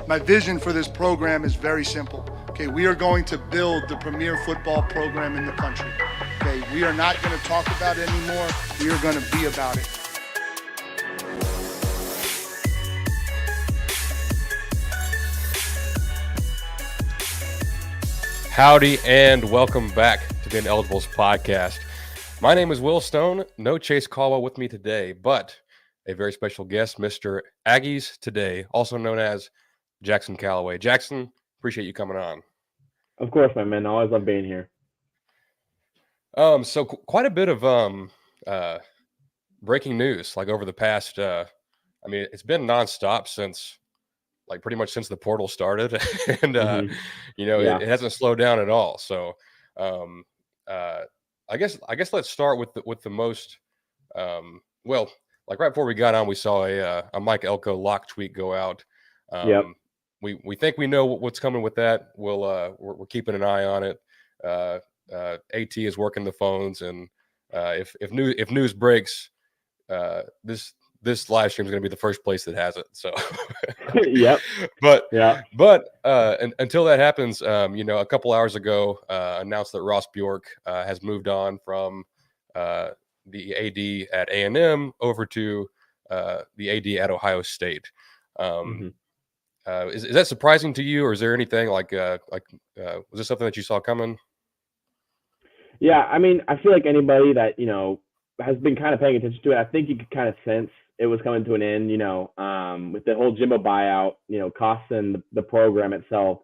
My vision for this program is very simple. Okay, we are going to build the premier football program in the country. Okay, we are not going to talk about it anymore. We are going to be about it. Howdy and welcome back to the Ineligibles podcast. My name is Will Stone. No Chase Caldwell with me today, but a very special guest, Mr. Aggies today, also known as Jackson Calloway. Jackson, appreciate you coming on. Of course, my man. I always love being here. So quite a bit of breaking news, like over the past. It's been nonstop since, like, pretty much since the portal started, and it hasn't slowed down at all. So, I guess let's start with the most. Like right before we got on, we saw a Mike Elko lock tweet go out. We think we know what's coming with that. We're keeping an eye on it. AT is working the phones, and if news breaks, this live stream is going to be the first place that has it. So, yep. But until that happens, a couple hours ago, announced that Ross Bjork has moved on from the AD at A&M over to the AD at Ohio State. Is that surprising to you, or is there anything was this something that you saw coming? Yeah, I mean, I feel like anybody that has been kind of paying attention to it, I think you could kind of sense it was coming to an end. With the whole Jimbo buyout, costing the program itself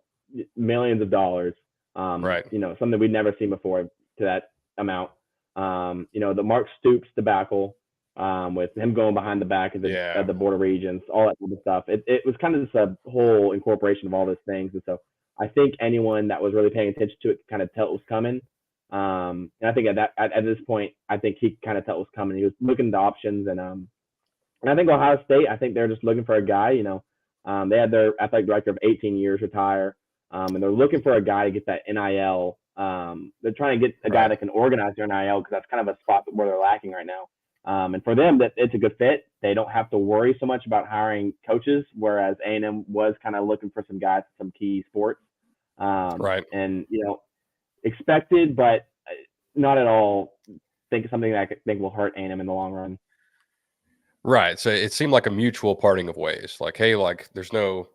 millions of dollars. Right. Something we'd never seen before to that amount. The Mark Stoops debacle, with him going behind the back of the Board of Regents, all that sort of stuff. It was kind of just a whole incorporation of all those things. And so I think anyone that was really paying attention to it could kind of tell it was coming. And I think at this point, I think he kind of tell it was coming. He was looking at the options, and I think Ohio State, I think they're just looking for a guy. They had their athletic director of 18 years retire, and they're looking for a guy to get that NIL. They're trying to get a guy that can organize their NIL, because that's kind of a spot where they're lacking right now. And for them, that it's a good fit. They don't have to worry so much about hiring coaches, whereas A&M was kind of looking for some guys in some key sports. Right. And, expected, but not at all think something that I think will hurt A&M in the long run. Right. So it seemed like a mutual parting of ways. Like, hey, like there's no,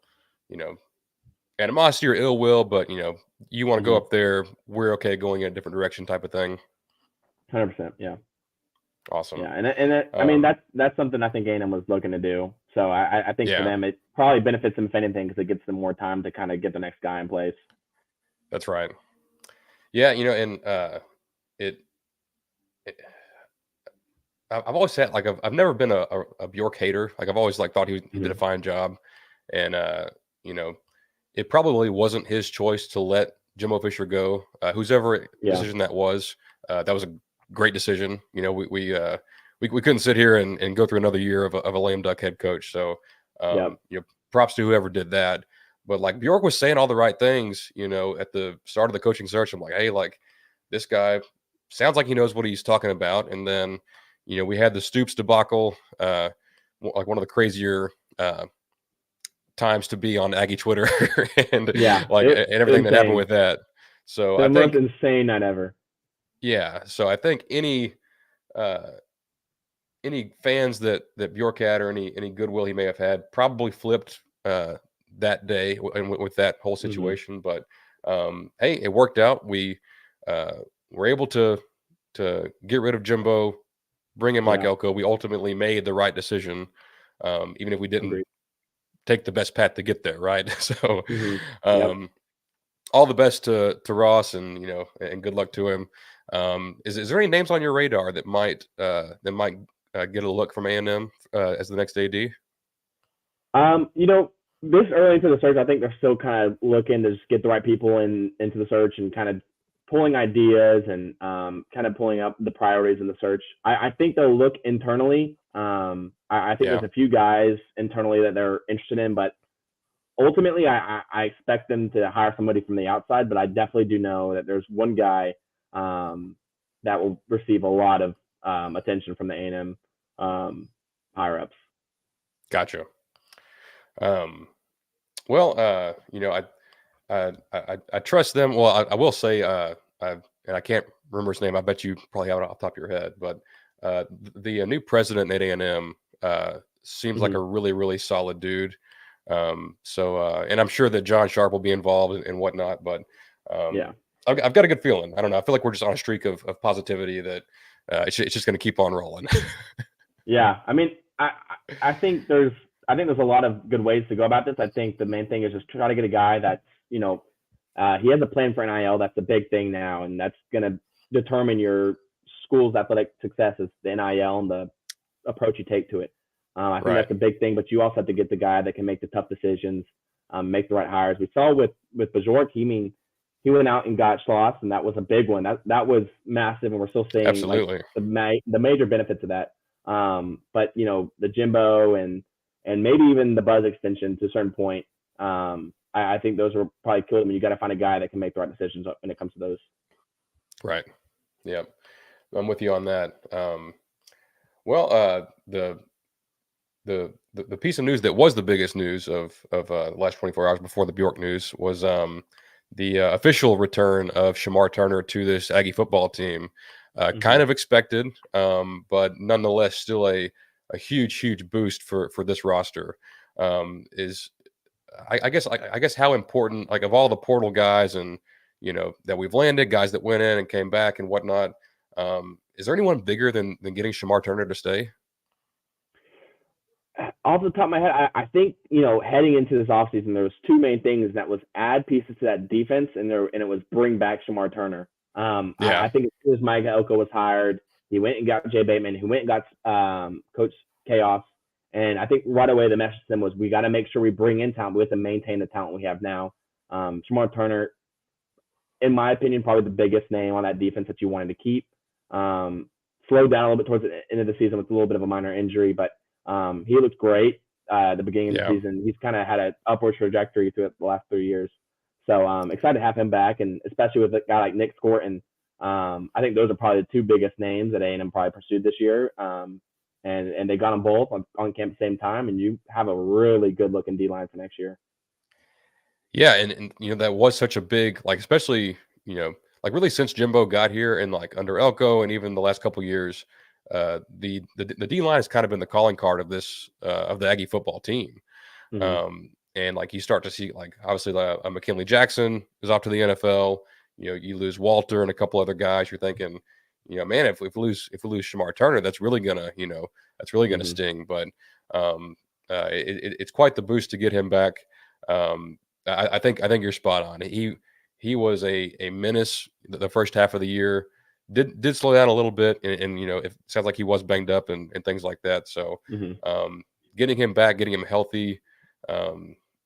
animosity or ill will, but you want to go up there, we're okay going in a different direction type of thing. 100%. Yeah. Awesome. Yeah. I mean, that's something I think A&M was looking to do. So I think for them, it probably benefits them, if anything, because it gives them more time to kind of get the next guy in place. That's right. Yeah. And I've always said, like, I've never been a Bjork hater. Like, I've always thought he did a fine job, and it probably wasn't his choice to let Jimbo Fisher go. Whoever decision that was a great decision. We couldn't sit here and go through another year of a lame duck head coach. So props to whoever did that. But like Bjork was saying all the right things, at the start of the coaching search. I'm like, hey, like this guy sounds like he knows what he's talking about. And then, we had the Stoops debacle, like one of the crazier times to be on Aggie Twitter and everything that happened with that. So the most insane night ever. Yeah. So I think any fans that Bjork had, or any goodwill he may have had, probably flipped that day and with that whole situation. But hey, it worked out. We were able to get rid of Jimbo, bring in Mike Elko. We ultimately made the right decision, even if we didn't take the best path to get there, right? So all the best to Ross, and and good luck to him. Is there any names on your radar that might get a look from A&M as the next AD? This early into the search, I think they're still kind of looking to just get the right people into the search, and kind of pulling ideas, and kind of pulling up the priorities in the search. I think they'll look internally. I think there's a few guys internally that they're interested in, but ultimately I expect them to hire somebody from the outside. But I definitely do know that there's one guy that will receive a lot of attention from the A&M higher ups. Gotcha. Well, you know, I trust them. Well, I will say, and I can't remember his name. I bet you probably have it off the top of your head, but the new president at A&M seems like a really, really solid dude. And I'm sure that John Sharp will be involved and whatnot, but I've got a good feeling. I don't know. I feel like we're just on a streak of positivity that it's just going to keep on rolling. Yeah. I mean, I think there's a lot of good ways to go about this. I think the main thing is just try to get a guy that's, he has a plan for NIL. That's the big thing now. And that's going to determine your school's athletic success is the NIL and the approach you take to it. I think that's a big thing, but you also have to get the guy that can make the tough decisions, make the right hires. We saw with Bajork, he went out and got Schloss, and that was a big one. That was massive, and we're still seeing absolutely the major benefits of that. But the Jimbo and maybe even the Buzz extension to a certain point, I think those were probably cool. I mean, you got to find a guy that can make the right decisions when it comes to those. Right. Yeah, I'm with you on that. The piece of news that was the biggest news of the last 24 hours before the Bjork news was the official return of Shemar Turner to this Aggie football team. Kind of expected, but nonetheless still a huge boost for this roster. I guess how important, like, of all the portal guys and that we've landed, guys that went in and came back and whatnot, is there anyone bigger than getting Shemar Turner to stay? Off the top of my head, I think heading into this offseason, there was two main things. That was add pieces to that defense, and it was bring back Shemar Turner. I think as soon as Mike Elko was hired, he went and got Jay Bateman. He went and got Coach Chaos. And I think right away the message to them was, we got to make sure we bring in talent. We have to maintain the talent we have now. Shemar Turner, in my opinion, probably the biggest name on that defense that you wanted to keep. Slowed down a little bit towards the end of the season with a little bit of a minor injury, but he looked great at the beginning of the season. He's kind of had an upward trajectory through the last 3 years. So excited to have him back, and especially with a guy like Nick Scorton. I think those are probably the two biggest names that A&M probably pursued this year. And they got them both on camp at the same time, and you have a really good-looking D-line for next year. Yeah, and that was such a big, like, especially, like, really since Jimbo got here and, like, under Elko and even the last couple of years, the D-line has kind of been the calling card of this of the Aggie football team. And, like, you start to see, like, obviously McKinley Jackson is off to the NFL. You lose Walter and a couple other guys. You're thinking, man, if we lose Shemar Turner, that's really gonna sting. But it's quite the boost to get him back. I think you're spot on. He was a menace the first half of the year. Did slow down a little bit, and it sounds like he was banged up and things like that. So getting him back, getting him healthy.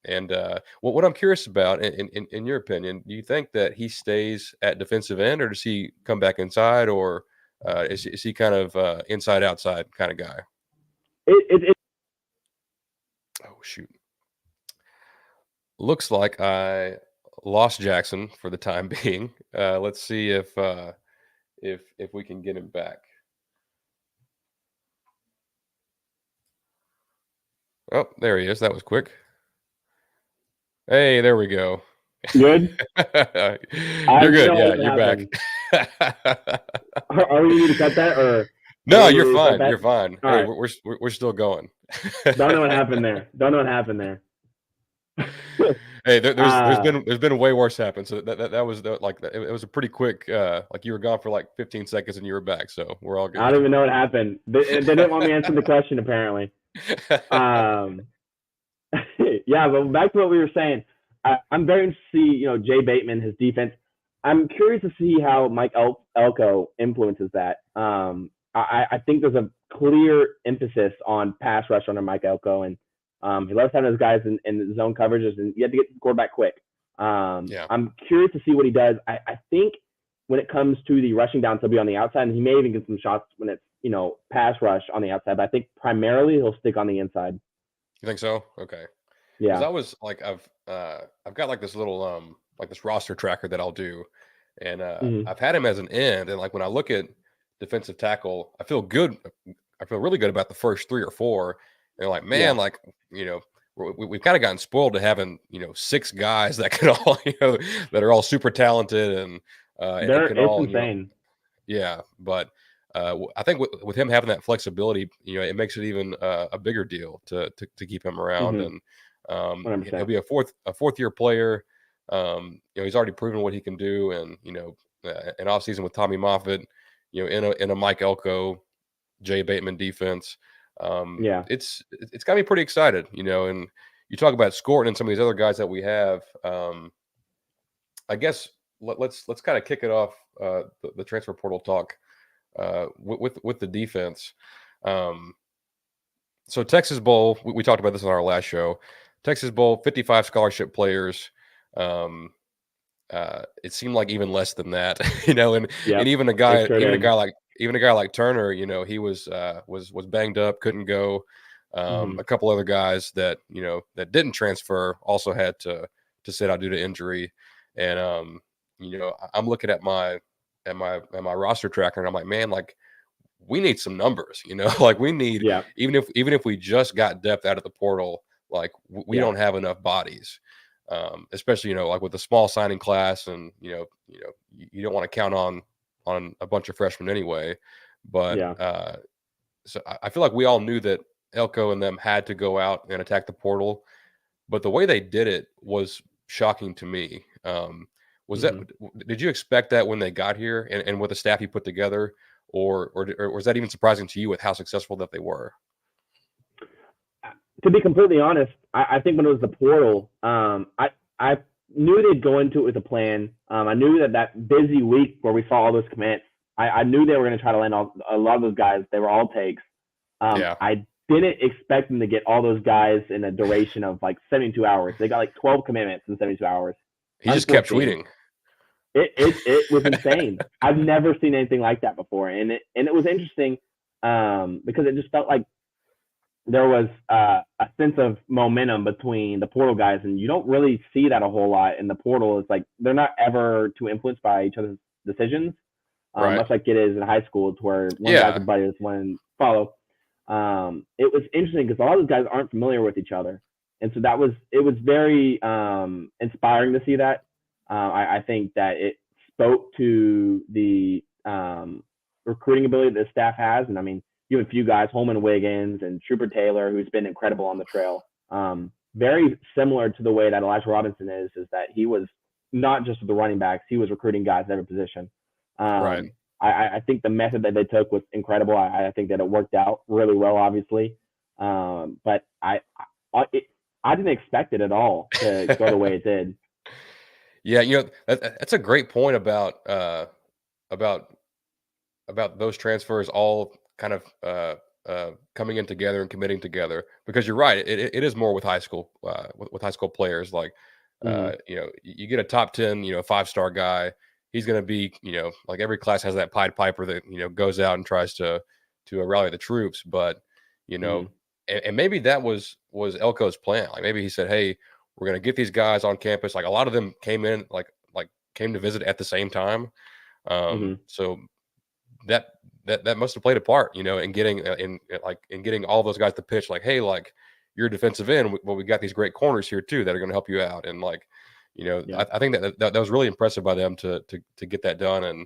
And what I'm curious about, in your opinion, do you think that he stays at defensive end, or does he come back inside, or is he kind of inside outside kind of guy? Oh shoot! Looks like I lost Jackson for the time being. Let's see if we can get him back. Oh, there he is. That was quick. Hey, there we go. Good? You're good. Yeah, you're back. Are we going to cut that, or? No, you're fine. You're fine. Hey, right. we're still going. Don't know what happened there. Hey, there's been way worse happen. So that was it was a pretty quick. Like, you were gone for like 15 seconds and you were back. So we're all good. I don't even know what happened. They didn't want me to answer the question, apparently. Yeah, but back to what we were saying. I'm very interested to see, Jay Bateman, his defense. I'm curious to see how Mike Elko influences that. I think there's a clear emphasis on pass rush under Mike Elko, and he loves having those guys in the zone coverages, and you have to get the quarterback quick. I'm curious to see what he does. I think when it comes to the rushing down, he'll be on the outside, and he may even get some shots when it's, pass rush on the outside. But I think primarily he'll stick on the inside. You think so? Okay. Yeah. Because I was like, I've got like this little like this roster tracker that I'll do, and I've had him as an end, and like when I look at defensive tackle, I feel good. I feel really good about the first 3 or 4. And like, man, like, we've kind of gotten spoiled to having, 6 guys that can all, that are all super talented and can it's all, insane. Yeah, but I think with him having that flexibility, it makes it even a bigger deal to keep him around. Mm-hmm. And he'll be a fourth year player. He's already proven what he can do, and an off season with Tommy Moffitt, in a Mike Elko, Jay Bateman defense. It's got me pretty excited, and you talk about Scorton and some of these other guys that we have. I guess let's kind of kick it off, the transfer portal talk with the defense. So Texas Bowl, we talked about this on our last show. Texas Bowl, 55 scholarship players. It seemed like even less than that, and even a guy like Turner, he was banged up, couldn't go. A couple other guys that that didn't transfer also had to sit out due to injury. And I'm looking at my roster tracker, and I'm like, man, like, we need some numbers, like we need, even if we just got depth out of the portal, like we don't have enough bodies. Especially, like with the small signing class, and you don't want to count on a bunch of freshmen anyway. But so I feel like we all knew that Elko and them had to go out and attack the portal, but the way they did it was shocking to me. Did you expect that when they got here and with the staff you put together, or was that even surprising to you with how successful that they were? To be completely honest, I think when it was the portal, I knew they'd go into it with a plan. I knew that busy week where we saw all those commits, I knew they were going to try to land a lot of those guys. They were all takes. I didn't expect them to get all those guys in a duration of like 72 hours. They got like 12 commitments in 72 hours. He just kept tweeting. It was insane. I've never seen anything like that before, and it was interesting because it just felt like there was a sense of momentum between the portal guys, and you don't really see that a whole lot in the portal. It's like they're not ever too influenced by each other's decisions, much like it is in high school, to where one guy's a buddy, this one follow. It was interesting because a lot of those guys aren't familiar with each other, and so it was very inspiring to see that. I think that it spoke to the recruiting ability that the staff has, and I mean, you have a few guys, Holman Wiggins and Trooper Taylor, who's been incredible on the trail. Very similar to the way that Elijah Robinson is that he was not just with the running backs, he was recruiting guys at every position. I think the method that they took was incredible. I think that it worked out really well, obviously. But I didn't expect it at all to go the way it did. Yeah, that's a great point about those transfers all kind of coming in together and committing together, because you're right, it is more with high school with high school players. Like you get a top 10 5-star guy, he's going to be like every class has that Pied Piper that goes out and tries to rally the troops. But and maybe that was Elko's plan. Like maybe he said, hey, we're going to get these guys on campus. Like a lot of them came in like came to visit at the same time. So that must have played a part, in getting in getting all those guys to pitch like, hey, like, you're a defensive end, but we got these great corners here too that are going to help you out. And like, I think that was really impressive by them to get that done. And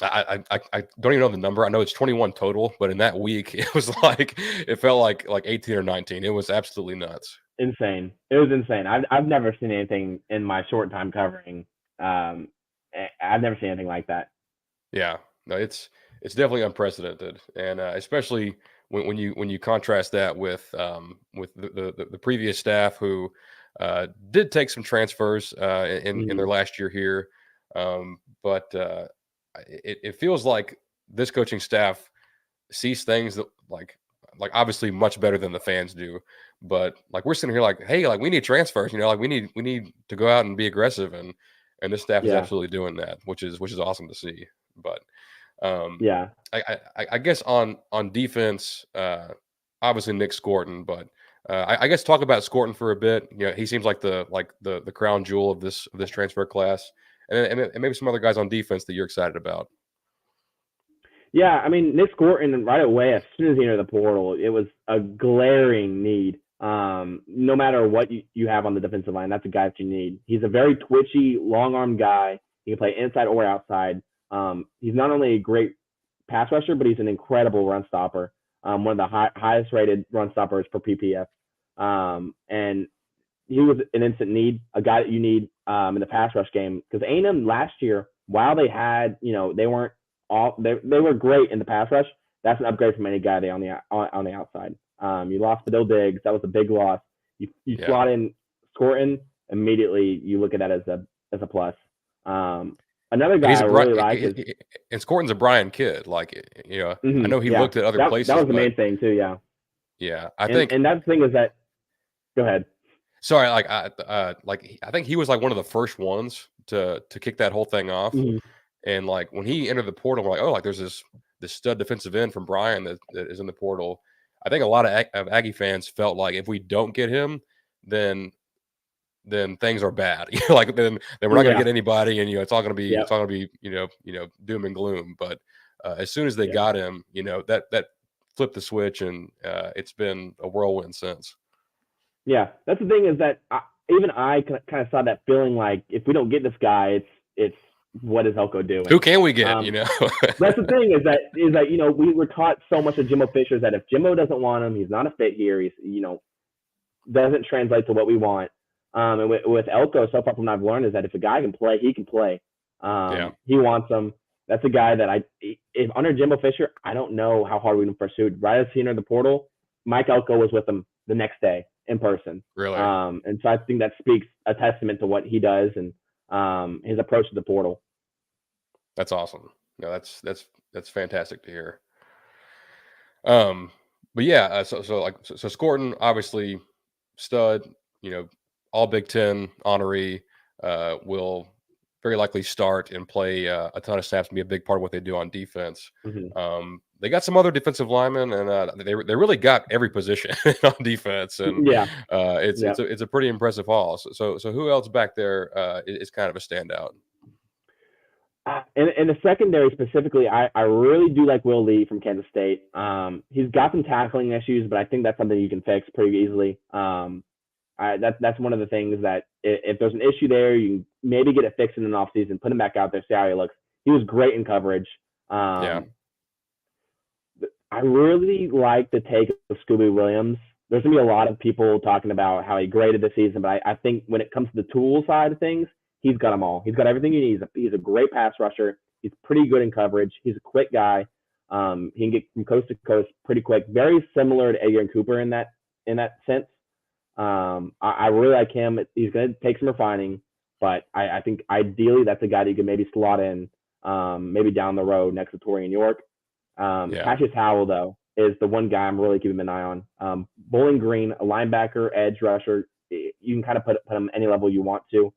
I don't even know the number. I know it's 21 total, but in that week it was like it felt like 18 or 19. It was absolutely nuts. Insane. It was insane. I've never seen anything in my short time covering. I've never seen anything like that. Yeah, no, it's definitely unprecedented, and especially when you contrast that with the previous staff who did take some transfers in their last year here, but it feels like this coaching staff sees things that like obviously much better than the fans do. But like we're sitting here like, hey, like we need transfers, like we need to go out and be aggressive, and this staff is absolutely doing that, which is awesome to see. But I guess on defense, obviously Nick Scorton, but I guess talk about Scorton for a bit. He seems like the crown jewel of this transfer class, and maybe some other guys on defense that you're excited about. Yeah, I mean, Nick Scorton, right away, as soon as he entered the portal, it was a glaring need No matter what you have on the defensive line, that's a guy that you need. He's a very twitchy, long-arm guy. He can play inside or outside. He's not only a great pass rusher, but he's an incredible run stopper. One of the highest rated run stoppers per PPF. And he was an instant need, a guy that you need in the pass rush game. Because A&M last year, while they had, they weren't all they were great in the pass rush. That's an upgrade from any guy on the outside. You lost Fidel Diggs. That was a big loss. You slot in Scorton, immediately you look at that as a plus. Another guy I really like is, and Scorton's a Brian kid. Like, I know he looked at other places. That was the main thing too. Yeah. Yeah, and that's the thing is that. Go ahead. Sorry, I think he was like one of the first ones to kick that whole thing off. Mm-hmm. And like when he entered the portal, we're like, oh, like there's this stud defensive end from Brian that is in the portal. I think a lot of Aggie fans felt like if we don't get him, then things are bad. Like then we're not going to get anybody, and it's all going to be doom and gloom. But as soon as they got him, that flipped the switch, and it's been a whirlwind since. Yeah, that's the thing is that I kind of saw that feeling like if we don't get this guy, it's what is Elko doing? Who can we get? That's the thing is that we were taught so much of Jimbo Fisher that if Jimbo doesn't want him, he's not a fit here. He's doesn't translate to what we want. And with Elko, so far from what I've learned is that if a guy can play, he can play. He wants him. That's a guy that if under Jimbo Fisher, I don't know how hard we would have pursued. Right as he entered the portal, Mike Elko was with him the next day in person. Really? And so I think that speaks a testament to what he does and his approach to the portal. That's awesome. No, that's fantastic to hear. But yeah, so Scorton, obviously stud, all Big Ten honoree, will very likely start and play a ton of snaps and be a big part of what they do on defense. Mm-hmm. They got some other defensive linemen, and they really got every position on defense. And it's a pretty impressive haul. So who else back there is kind of a standout? In the secondary specifically, I really do like Will Lee from Kansas State. He's got some tackling issues, but I think that's something you can fix pretty easily. That's one of the things that if there's an issue there, you can maybe get it fixed in an offseason, put him back out there, see how he looks. He was great in coverage. I really like the take of Scooby Williams. There's going to be a lot of people talking about how he graded the season, but I think when it comes to the tool side of things, he's got them all. He's got everything he needs. He's a great pass rusher. He's pretty good in coverage. He's a quick guy. He can get from coast to coast pretty quick. Very similar to Adrian Cooper in that sense. I really like him. He's going to take some refining, but I think ideally that's a guy that you can maybe slot in maybe down the road next to Torian York. Cassius Howell, though, is the one guy I'm really keeping an eye on. Bowling Green, a linebacker, edge rusher. You can kind of put him any level you want to.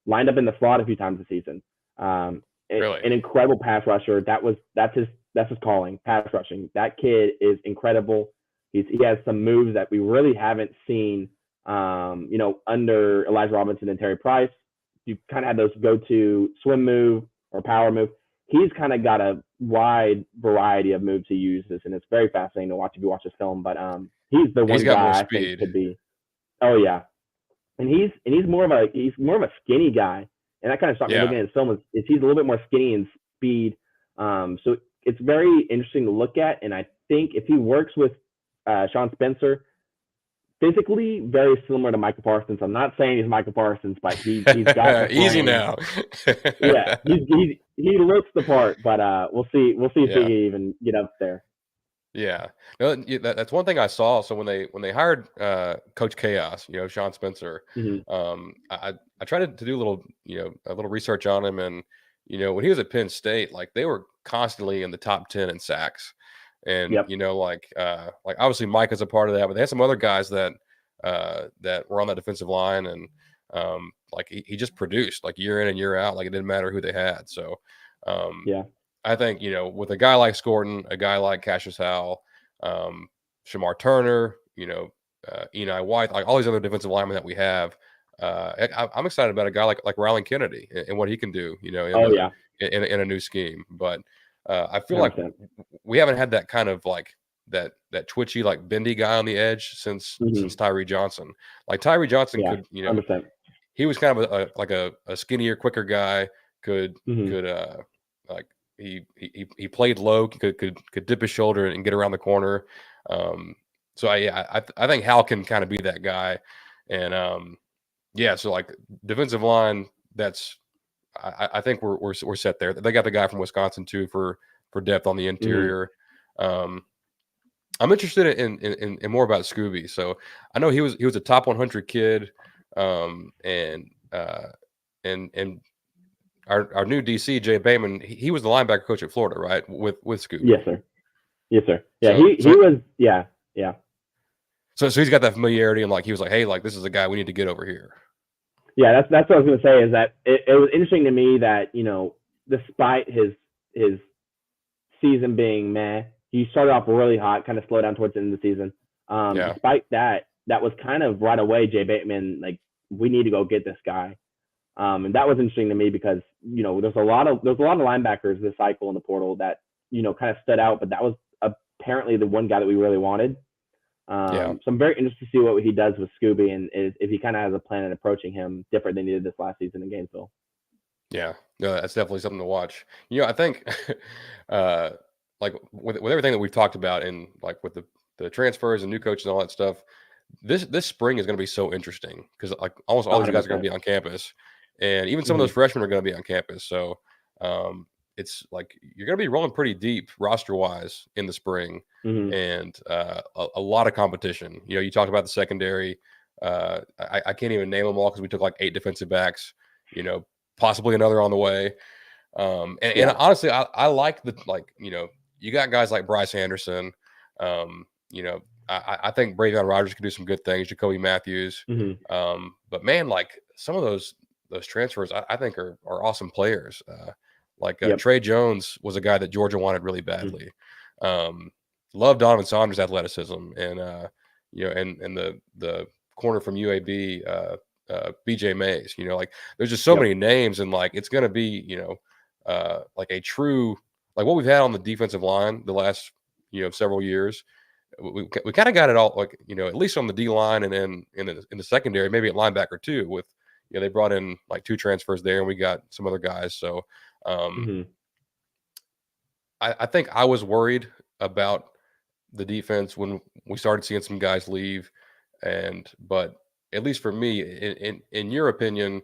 Lined up in the slot a few times this season. Really? An incredible pass rusher. That's his calling, pass rushing. That kid is incredible. He has some moves that we really haven't seen, under Elijah Robinson and Terry Price. You kind of had those go-to swim move or power move. He's kind of got a wide variety of moves he uses, and it's very fascinating to watch if you watch this film. But he's the one guy I think could be. Oh yeah, and he's more of a skinny guy, and that kind of shocked me looking at his film. Is he's a little bit more skinny in speed. So it's very interesting to look at, and I think if he works with Sean Spencer, physically very similar to Micah Parsons. I'm not saying he's Micah Parsons, but he's got easy now. Yeah, he looks the part, but we'll see if he can even get up there. Yeah, no, that's one thing I saw. So when they hired Coach Chaos, Sean Spencer, I tried to do a little research on him, and when he was at Penn State, like they were constantly in the top 10 in sacks. And obviously Mike is a part of that, but they had some other guys that were on that defensive line, and he just produced like year in and year out. Like it didn't matter who they had. So I think with a guy like Scorton, a guy like Cassius Howell, Shemar Turner, Eni White, like all these other defensive linemen that we have, I'm excited about a guy like Rylan Kennedy and what he can do. In a new scheme, but. I feel 100%. Like we haven't had that kind of like that twitchy, like bendy guy on the edge since Tyree Johnson. Like Tyree Johnson could, 100%. He was kind of a skinnier, quicker guy. Could like he played low, could dip his shoulder and get around the corner. So I think Hal can kind of be that guy, and so like defensive line, that's I think we're set there. They got the guy from Wisconsin too for depth on the interior. I'm interested in more about Scooby. So I know he was a top 100 kid, and our new DC Jay Bateman, he was the linebacker coach at Florida, right? With Scooby. Yes, sir. Yeah, he was. Yeah. So he's got that familiarity, and like he was like, hey, like this is a guy we need to get over here. Yeah, that's what I was going to say. Is that it was interesting to me that despite his season being meh, he started off really hot, kind of slowed down towards the end of the season. Despite that was kind of right away Jay Bateman, like, we need to go get this guy. And that was interesting to me because there's a lot of linebackers this cycle in the portal that kind of stood out, but that was apparently the one guy that we really wanted. So I'm very interested to see what he does with Scooby, and if he kind of has a plan in approaching him different than he did this last season in Gainesville. Yeah, no, that's definitely something to watch. I think like with everything that we've talked about, and like with the transfers and new coaches and all that stuff, this spring is going to be so interesting because like almost all these guys are going to be on campus, and even some of those freshmen are going to be on campus. So it's like you're going to be rolling pretty deep roster wise in the spring, and a lot of competition. You talked about the secondary. I can't even name them all because we took like 8 defensive backs. Possibly another on the way. And honestly, I like you got guys like Bryce Anderson. I think Bravion Rogers could do some good things. Jacoby Matthews. But man, like some of those transfers, I think are awesome players. Trey Jones was a guy that Georgia wanted really badly. Love Donovan Saunders' athleticism, and and the corner from UAB, BJ Mays. There's just so many names, and like it's going to be like a true, like what we've had on the defensive line the last several years. We kind of got it all, like at least on the D line, and then in the secondary, maybe at linebacker too. With they brought in like 2 transfers there, and we got some other guys. So I think I was worried about the defense when we started seeing some guys leave, but at least for me, in your opinion,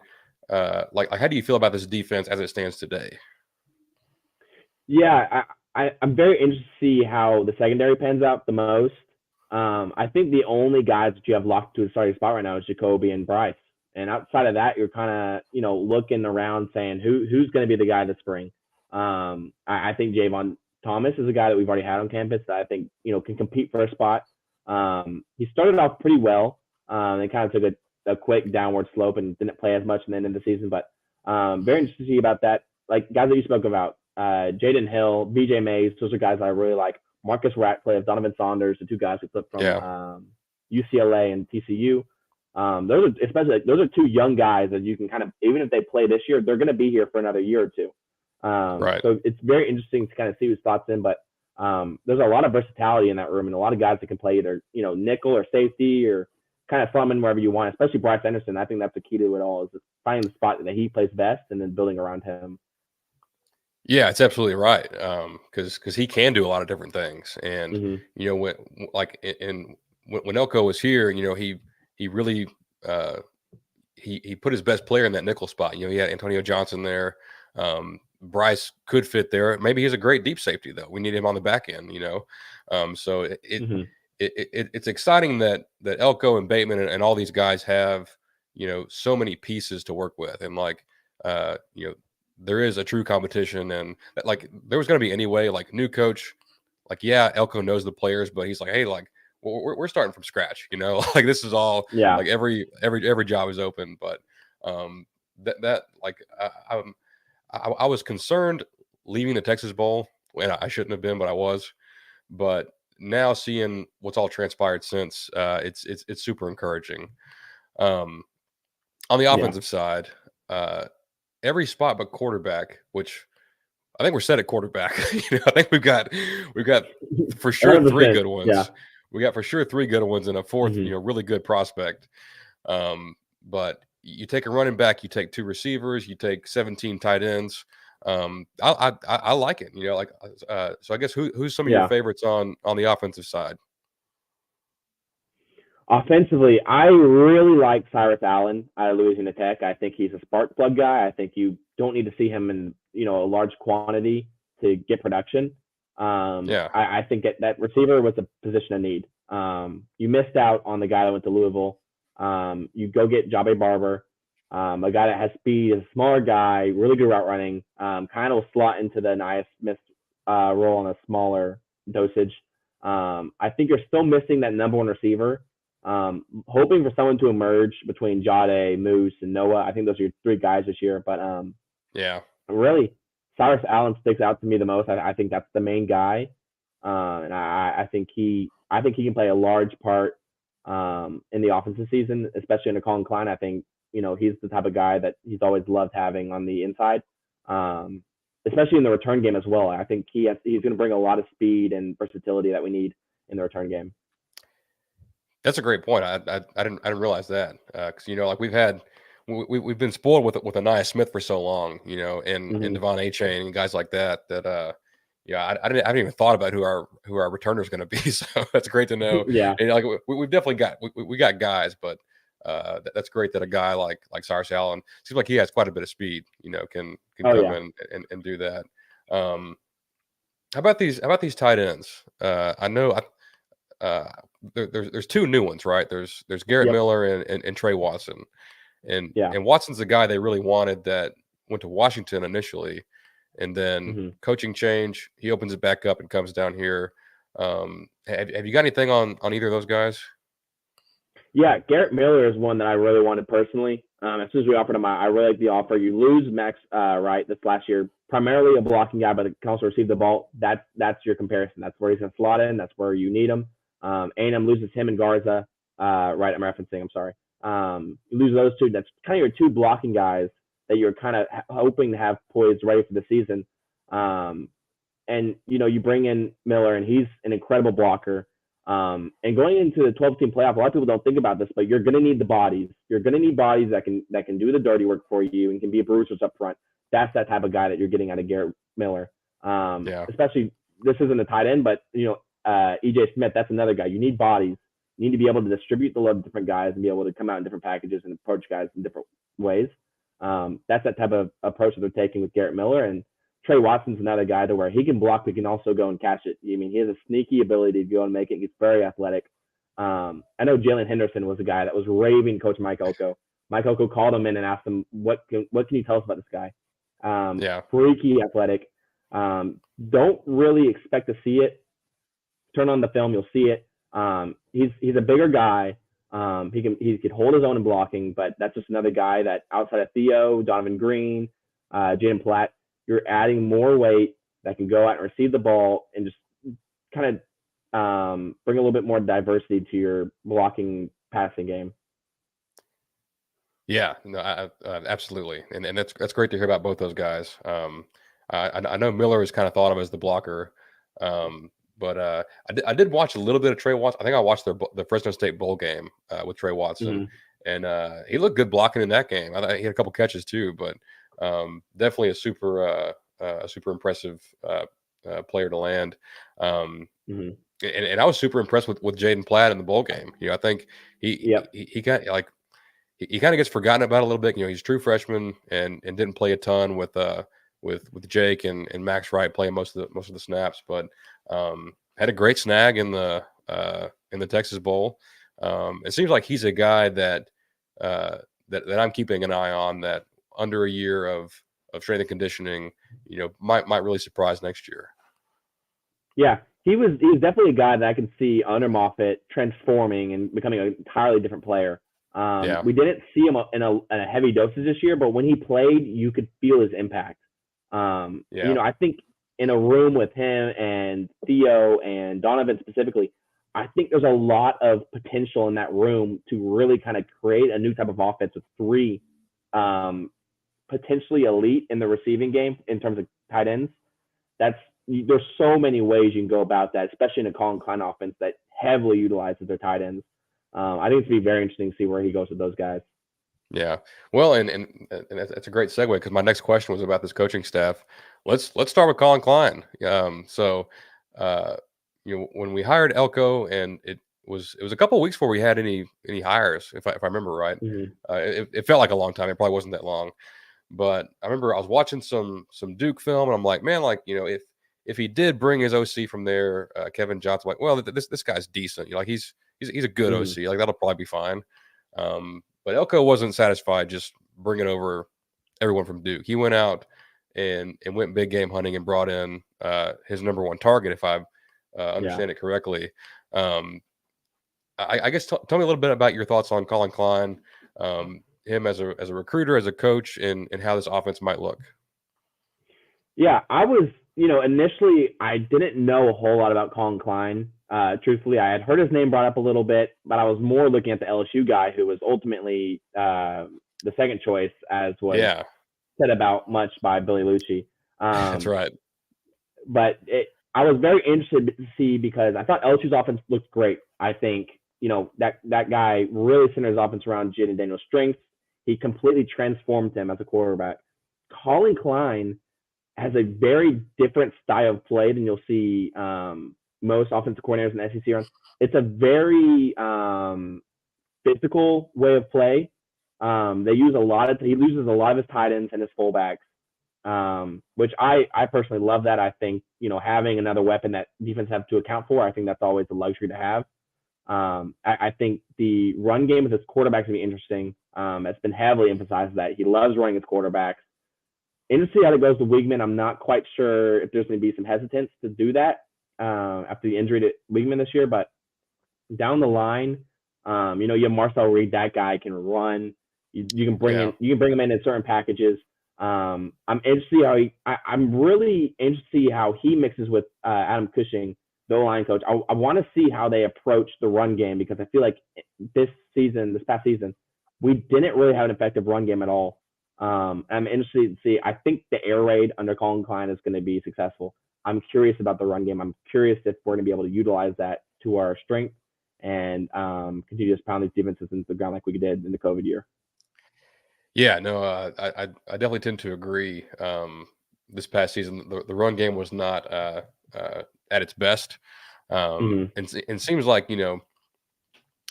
like how do you feel about this defense as it stands today? Yeah, I'm very interested to see how the secondary pans out the most. I think the only guys that you have locked to the starting spot right now is Jacoby and Bryce. And outside of that, you're kind of, looking around saying who's going to be the guy this spring. I think Javon Thomas is a guy that we've already had on campus that I think, can compete for a spot. He started off pretty well. And kind of took a quick downward slope and didn't play as much in the end of the season. But very interested to see about that. Like guys that you spoke about, Jaden Hill, BJ Mays, those are guys I really like. Marcus Ratcliffe, Donovan Saunders, the 2 guys who flipped from UCLA and TCU. Those are 2 young guys that you can kind of, even if they play this year, they're going to be here for another year or 2. Right. So it's very interesting to kind of see who slots in, but there's a lot of versatility in that room and a lot of guys that can play either, nickel or safety or kind of throw him in wherever you want, especially Bryce Anderson. I think that's the key to it all, is finding the spot that he plays best and then building around him. Yeah, it's absolutely right. Because he can do a lot of different things, and when Elko was here, he really he put his best player in that nickel spot. He had Antonio Johnson there. Bryce could fit there. Maybe he's a great deep safety though. We need him on the back end. So it's exciting that Elko and Bateman and all these guys have so many pieces to work with, and like there is a true competition, and like there was going to be anyway. Like new coach, like Elko knows the players, but he's like, hey, like we're starting from scratch, like this is all like every job is open, but that like I was concerned leaving the Texas Bowl, and I shouldn't have been, but I was. But now seeing what's all transpired since, it's super encouraging. On the offensive side, every spot but quarterback, which I think we're set at quarterback. I think we've got for sure 3 good ones. Yeah. We got for sure 3 good ones and a 4th, Mm-hmm. Really good prospect. But you take a running back, you take 2 receivers, you take 17 tight ends. I like it. So I guess who's some of your favorites on the offensive side? Offensively, I really like Cyrus Allen out of Louisiana Tech. I think he's a spark plug guy. I think you don't need to see him in a large quantity to get production. I think that receiver was a position of need. You missed out on the guy that went to Louisville. You go get Jabe Barber, a guy that has speed, is a smaller guy, really good route running, kind of will slot into the Nia Smith role on a smaller dosage. I think you're still missing that number 1 receiver. Hoping for someone to emerge between Jade, Moose, and Noah. I think those are your 3 guys this year. But really, Cyrus Allen sticks out to me the most. I think that's the main guy, and I think he can play a large part in the offensive season, especially under Colin Klein. I think he's the type of guy that he's always loved having on the inside, especially in the return game as well. I think he's going to bring a lot of speed and versatility that we need in the return game. That's a great point. I didn't realize that because like we've been spoiled with Ania Smith for so long, and Devon A-Chain and guys like that. I haven't even thought about who our returner is going to be. So that's great to know. Yeah, and like we've definitely got guys, but that's great that a guy like Cyrus Allen seems like he has quite a bit of speed. Can come in and do that. How about these tight ends? I know. There's 2 new ones, right? There's Garrett Miller and Trey Watson, and Watson's the guy they really wanted that went to Washington initially, and then coaching change, he opens it back up and comes down here. Have you got anything on either of those guys? Yeah, Garrett Miller is one that I really wanted personally. As soon as we offered him, I really like the offer. You lose Max Wright this last year, primarily a blocking guy, but can also receive the ball. That's your comparison. That's where he's going to slot in. That's where you need him. A&M loses him and Garza. Right, I'm referencing. I'm sorry. You lose those 2. That's kind of your 2 blocking guys that you're kind of hoping to have poised ready for the season. And you bring in Miller, and he's an incredible blocker. And going into the 12-team playoff, a lot of people don't think about this, but you're going to need the bodies. You're going to need bodies that can do the dirty work for you and can be bruisers up front. That's that type of guy that you're getting out of Garrett Miller. Especially, this isn't a tight end, but EJ Smith, that's another guy. You need bodies. You need to be able to distribute the load to different guys and be able to come out in different packages and approach guys in different ways. That's that type of approach that they're taking with Garrett Miller. And Trey Watson's another guy to where he can block, but he can also go and catch it. I mean, he has a sneaky ability to go and make it. He's very athletic. I know Jalen Henderson was a guy that was raving Coach Mike Elko. Mike Elko called him in and asked him, what can you tell us about this guy? Freaky athletic. Don't really expect to see it. Turn on the film, you'll see it. He's a bigger guy. He could hold his own in blocking, but that's just another guy that outside of Theo, Donovan Green, Jaden Platt, you're adding more weight that can go out and receive the ball and just kind of bring a little bit more diversity to your blocking passing game. Yeah, no, absolutely, and that's great to hear about both those guys. I know Miller is kind of thought of as the blocker, but I did watch a little bit of Trey Watson. I think I watched the Fresno State bowl game with Trey Watson, and he looked good blocking in that game. I thought he had a couple catches too, but definitely a super impressive player to land. And I was super impressed with Jaden Platt in the bowl game. I think he got he kind of gets forgotten about a little bit. He's a true freshman and didn't play a ton with Jake and Max Wright playing most of the snaps, but had a great snag in the Texas Bowl. It seems like he's a guy that I'm keeping an eye on, that under a year of strength and conditioning, might really surprise next year. Yeah, he was definitely a guy that I could see under Moffitt transforming and becoming an entirely different player. We didn't see him in a heavy dosage this year, but when he played, you could feel his impact. I think in a room with him and Theo and Donovan specifically, I think there's a lot of potential in that room to really kind of create a new type of offense with 3 potentially elite in the receiving game in terms of tight ends. there's so many ways you can go about that, especially in a Colin Klein offense that heavily utilizes their tight ends. I think it's going to be very interesting to see where he goes with those guys. Yeah. Well, and that's a great segue because my next question was about this coaching staff. Let's start with Colin Klein. When we hired Elko, and it was a couple of weeks before we had any hires, if I remember right. Mm-hmm. It felt like a long time. It probably wasn't that long, but I remember I was watching some Duke film, and I'm like, man, like, if he did bring his OC from there, Kevin Johnson, like, well, this guy's decent. Like he's a good OC. Like that'll probably be fine. But Elko wasn't satisfied just bringing over everyone from Duke. He went out and went big game hunting and brought in his number one target, if I understand it correctly. I guess tell me a little bit about your thoughts on Colin Klein, him as a recruiter, as a coach, and how this offense might look. Yeah, I was, initially I didn't know a whole lot about Colin Klein. Truthfully, I had heard his name brought up a little bit, but I was more looking at the LSU guy who was ultimately the second choice, as was said about much by Billy Lucci. That's right. But I was very interested to see because I thought LSU's offense looked great. I think, that guy really centered his offense around Jaden Daniels' strengths. He completely transformed him as a quarterback. Colin Klein has a very different style of play than you'll see most offensive coordinators in the SEC runs. It's a very physical way of play. He uses a lot of his tight ends and his fullbacks, which I personally love that. I think, having another weapon that defense have to account for, I think that's always a luxury to have. I think the run game with his quarterbacks will be interesting. It's been heavily emphasized that he loves running his quarterbacks. Interesting how it goes to Weigman. I'm not quite sure if there's going to be some hesitance to do that after the injury to Weigman this year, but down the line, you have Marcel Reed. That guy can run. You can bring him in certain packages. I'm interested I'm really interested to see how he mixes with Adam Cushing, the O-line coach. I want to see how they approach the run game because I feel like this past season, we didn't really have an effective run game at all. I'm interested to see. I think the air raid under Colin Klein is going to be successful. I'm curious about the run game. I'm curious if we're going to be able to utilize that to our strength and continue to pound these defenses into the ground like we did in the COVID year. Yeah, no, I definitely tend to agree. This past season, the run game was not at its best, and it seems like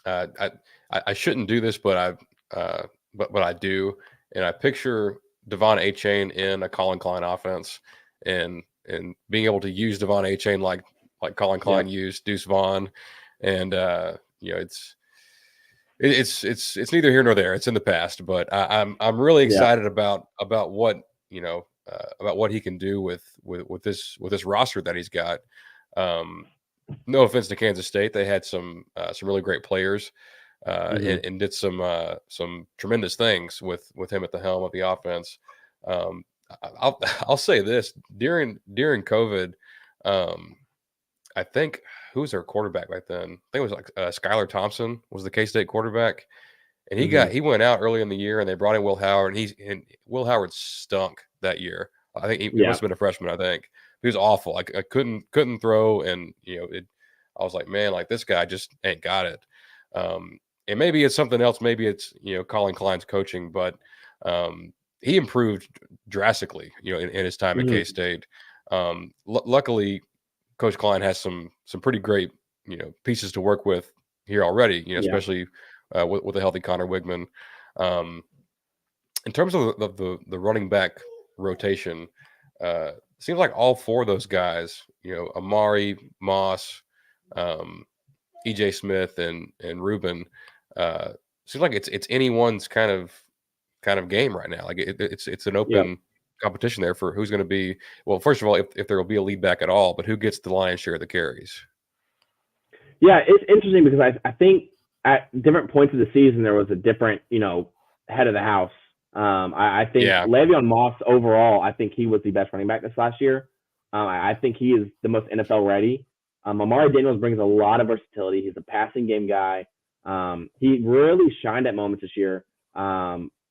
I shouldn't do this, but I do. And I picture Devon Achane in a Colin Klein offense and being able to use Devon Achane like Colin Klein used Deuce Vaughn. And, it's neither here nor there. It's in the past, but I'm really excited about what, about what he can do with this roster that he's got. No offense to Kansas State. They had some really great players. And did some tremendous things with him at the helm of the offense. I'll say this during COVID, I think who was their quarterback back then? I think it was like Skylar Thompson was the K-State quarterback, and he went out early in the year, and they brought in Will Howard, and Will Howard stunk that year. I think he must have been a freshman. I think he was awful. I couldn't throw, and I was like, man, like this guy just ain't got it. And maybe it's something else. Maybe it's, Colin Klein's coaching, but he improved drastically, in his time at K-State. Luckily, Coach Klein has some pretty great, pieces to work with here already, especially with a healthy Connor Weigman. In terms of the running back rotation, seems like all four of those guys, Amari, Moss, EJ Smith, and Ruben, seems like it's anyone's kind of game right now. Like it's an open competition there for who's going to be. Well, first of all, if there will be a lead back at all, but who gets the lion's share of the carries? Yeah, it's interesting because I think at different points of the season there was a different head of the house. I think Le'Veon Moss overall, I think he was the best running back this last year. I think he is the most NFL ready. Amari Daniels brings a lot of versatility. He's a passing game guy. He really shined at moments this year.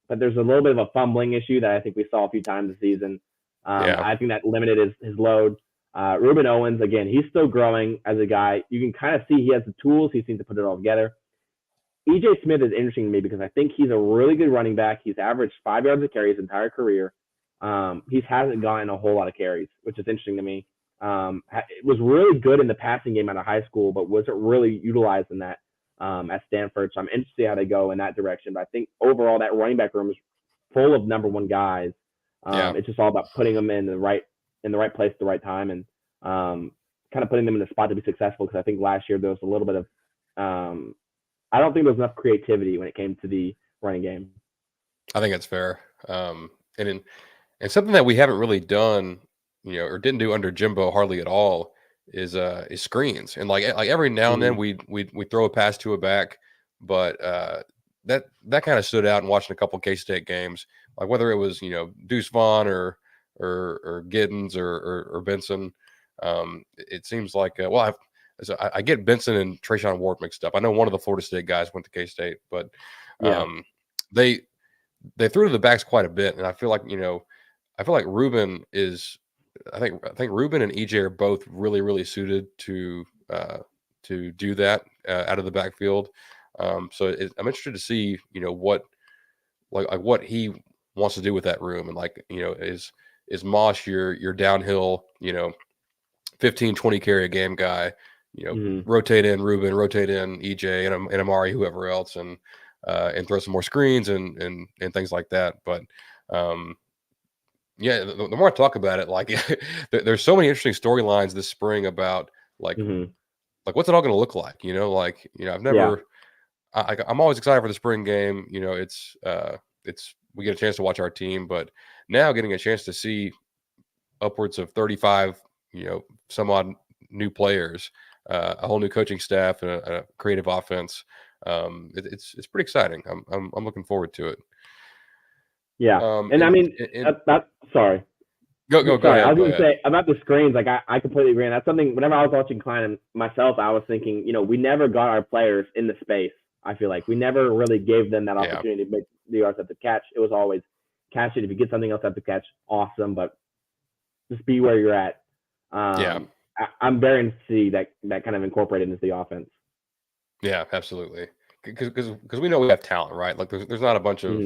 But there's a little bit of a fumbling issue that I think we saw a few times this season. I think that limited his load. Ruben Owens, again, he's still growing as a guy. You can kind of see he has the tools. He seems to put it all together. EJ Smith is interesting to me because I think he's a really good running back. He's averaged 5 yards a carry his entire career. He hasn't gotten a whole lot of carries, which is interesting to me. It was really good in the passing game out of high school, but wasn't really utilized in that at Stanford. So I'm interested to see how they go in that direction. But I think overall that running back room is full of number one guys. It's just all about putting them in the right place at the right time and kind of putting them in a spot to be successful. Because I think last year there was a little bit of I don't think there was enough creativity when it came to the running game. I think that's fair. And something that we haven't really done, or didn't do under Jimbo hardly at all is screens. And like every now and then we throw a pass to a back, but that kind of stood out in watching a couple of K-State games, like whether it was, Deuce Vaughn or Giddens or Benson. It seems like, I get Benson and Trayshawn Ward mixed up. I know one of the Florida State guys went to K-State, but they threw to the backs quite a bit. And I feel like, Ruben is, I think Ruben and EJ are both really, really suited to do that out of the backfield. So I'm interested to see, what he wants to do with that room. And is Mosh your downhill, 15, 20 carry a game guy, rotate in Ruben, rotate in EJ and Amari, whoever else, and throw some more screens and things like that. But the more I talk about it, there's so many interesting storylines this spring about what's it all going to look like? I've never. I'm always excited for the spring game. It's we get a chance to watch our team, but now getting a chance to see upwards of 35, some odd new players, a whole new coaching staff, and a creative offense. It's pretty exciting. I'm looking forward to it. Yeah, sorry. Go ahead. I was going to say about the screens. I completely agree. And that's something. Whenever I was watching Klein and myself, I was thinking, we never got our players in the space. I feel like we never really gave them that opportunity to make the yards at the catch. It was always catch it. If you get something else at the catch, awesome. But just be where you're at. I'm very interested to see that kind of incorporated into the offense. Yeah, absolutely. Because we know we have talent, right? Like there's not a bunch of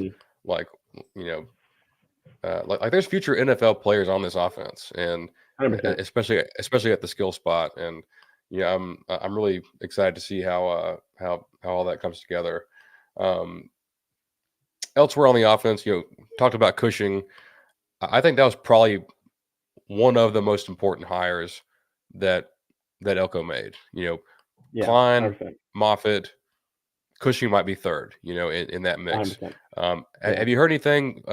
there's future NFL players on this offense, and 100%. especially at the skill spot. And I'm really excited to see how all that comes together. Elsewhere on the offense, talked about Cushing. I think that was probably one of the most important hires that Elko made. Klein, 100%. Moffitt, Cushing might be third. In that mix. Have you heard anything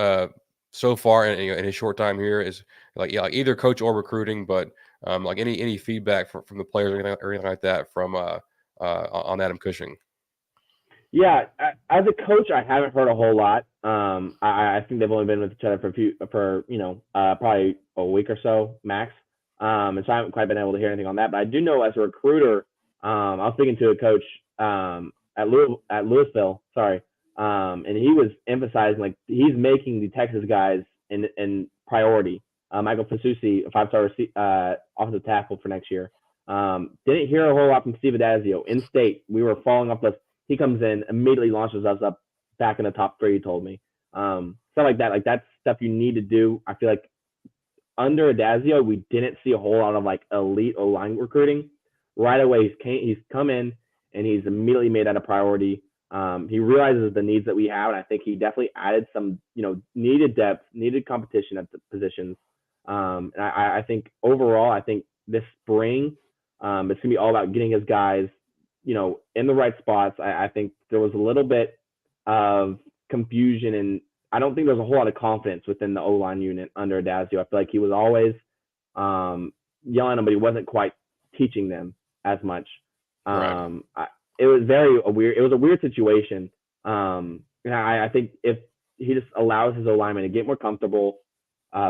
so far in his short time here? Is either coach or recruiting, but any feedback from the players or anything like that from on Adam Cushing? Yeah, as a coach, I haven't heard a whole lot. I think they've only been with each other for probably a week or so max. And so I haven't quite been able to hear anything on that. But I do know as a recruiter, I was speaking to a coach at Louisville, and he was emphasizing he's making the Texas guys in priority. Michael Fasusi, a 5-star offensive tackle for next year. Didn't hear a whole lot from Steve Adazio. In state, we were falling off the. He comes in, immediately launches us up back in the top 3. He told me, stuff like that. That's stuff you need to do. I feel like under Adazio, we didn't see a whole lot of elite O-line recruiting. Right away, he's come in and he's immediately made that a priority. He realizes the needs that we have, and I think he definitely added some, needed depth, needed competition at the positions. And I think overall, I think this spring, it's going to be all about getting his guys, in the right spots. I think there was a little bit of confusion, and I don't think there was a whole lot of confidence within the O-line unit under Adazio. I feel like he was always yelling them, but he wasn't quite teaching them as much. Right. It was a weird situation. And I think if he just allows his O-lineman to get more comfortable,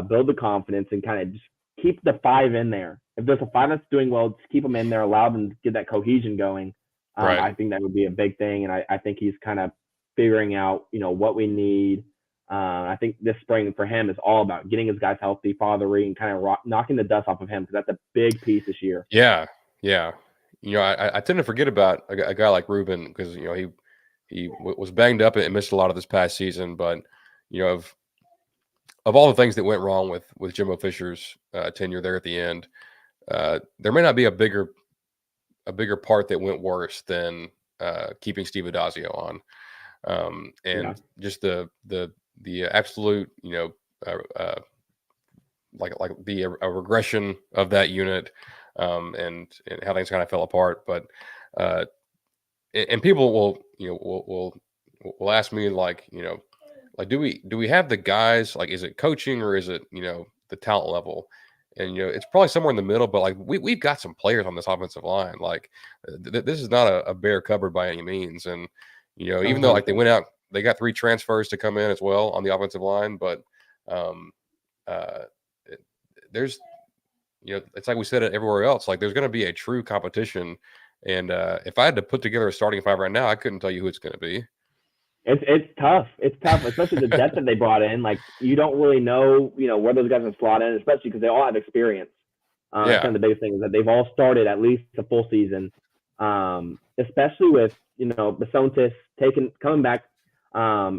build the confidence, and kind of just keep the 5 in there. If there's a 5 that's doing well, just keep them in there, allow them to get that cohesion going. Right. I think that would be a big thing. And I think he's kind of figuring out, what we need. I think this spring for him is all about getting his guys healthy, fathering, and kind of knocking the dust off of him, because that's a big piece this year. Yeah. I tend to forget about a guy like Ruben, because he was banged up and missed a lot of this past season. But of all the things that went wrong with Jimbo Fisher's tenure there at the end, there may not be a bigger part that went worse than keeping Steve Addazio on, and just the absolute like the regression of that unit, and how things kind of fell apart. But and people will ask me, like, do we have the guys? Like, is it coaching, or is it the talent level? And it's probably somewhere in the middle. But like we've got some players on this offensive line. Like this is not a bare cupboard by any means. And even though like they went out, they got 3 transfers to come in as well on the offensive line. But there's it's like we said it everywhere else. Like there's going to be a true competition. And if I had to put together a starting 5 right now, I couldn't tell you who it's going to be. It's tough. It's tough, especially the depth that they brought in. Like, you don't really know, where those guys can slot in, especially because they all have experience. That's kind of the biggest thing, is that they've all started at least a full season. Especially with, Basontis coming back,